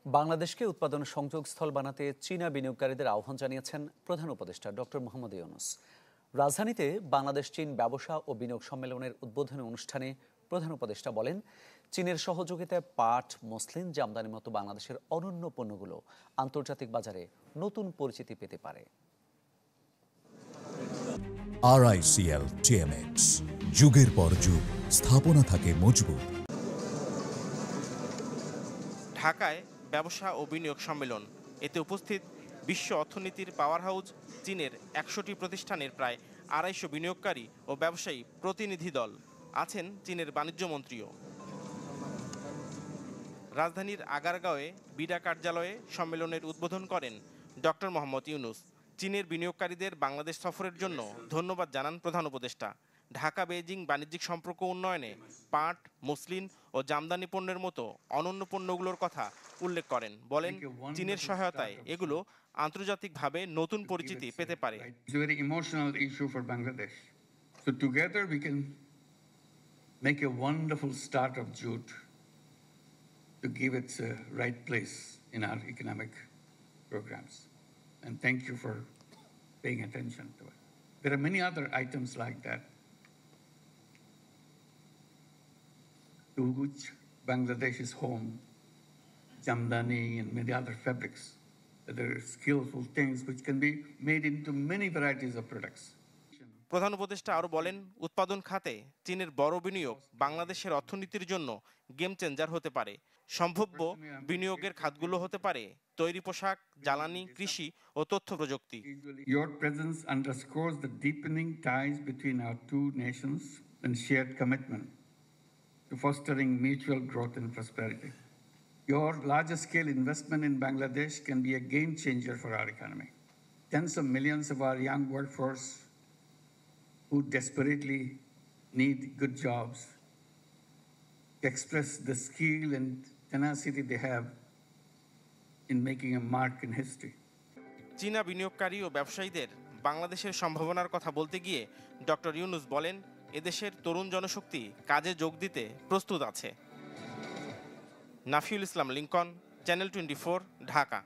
বাংলাদেশকে উৎপাদন সংযোগস্থল বানাতে চীনা বিনিয়োগকারীদের আহ্বান জানিয়েছেন প্রধান উপদেষ্টা ডক্টর মোহাম্মদ ইউনূস। রাজধানীতে বাংলাদেশ চীন ব্যবসা ও বিনিয়োগ সম্মেলনের উদ্বোধনী অনুষ্ঠানে প্রধান উপদেষ্টা বলেন, চীনের সহযোগিতায় পাট, মসলিন, জামদানির মতো বাংলাদেশের অনন্য পণ্যগুলো আন্তর্জাতিক বাজারে নতুন পরিচিতি পেতে পারে। RICL TMX, যুগের পর যুগ স্থাপনা থাকে মজবুত। ঢাকায় ব্যবসা ও বিনিয়োগ সম্মেলন, এতে উপস্থিত বিশ্ব অর্থনীতির পাওয়ার হাউস চীনের ১০০টি প্রতিষ্ঠানের প্রায় ২৫০ বিনিয়োগকারী ও ব্যবসায়ী প্রতিনিধি দল আছেন চীনের বাণিজ্য মন্ত্রীও। রাজধানীর আগারগাঁওয়ে বিডা কার্যালয়ে সম্মেলনের উদ্বোধন করেন ডক্টর মোহাম্মদ ইউনূস। চীনের বিনিয়োগকারীদের বাংলাদেশ সফরের জন্য ধন্যবাদ জানান প্রধান উপদেষ্টা। ঢাকা বেইজিং বাণিজ্যিক সম্পর্ক উন্নয়নে পাট, মসলিন ও জামদানি পণ্যের মতো অনন্য পণ্যগুলোর কথা উল্লেখ করেন। বলেন, চীনের সহায়তায় এগুলো আন্তর্জাতিকভাবে নতুন পরিচিতি পেতে পারে। And thank you for paying attention to it. There are many other items like that to which Bangladesh is home, Jamdani and many other fabrics. There are skillful things which can be made into many varieties of products. প্রধান উপদেষ্টা আরও বলেন, উৎপাদন খাতে চীনের বড় বিনিয়োগ বাংলাদেশের অর্থনীতির জন্য গেম চেঞ্জার হতে পারে। সম্ভাব্য বিনিয়োগের খাতগুলো হতে পারে তৈরি পোশাক, জ্বালানি, কৃষি ও তথ্য প্রযুক্তি। Your presence underscores the deepening ties between our two nations and shared commitment to fostering mutual growth and prosperity. Your larger scale investment in Bangladesh can be a game changer for our economy. Tens of millions of our young workforce who desperately need good jobs express the skill and tenacity they have in making a mark in history. চীনা বিনিয়োগকারী ও ব্যবসায়ীদের বাংলাদেশের সম্ভাবনার কথা বলতে গিয়ে doctor Yunus বলেন, এদেশের তরুণ জনশক্তি কাজে যোগ দিতে প্রস্তুত আছে। নাফিউল ইসলাম লিংকন, চ্যানেল 24, ঢাকা।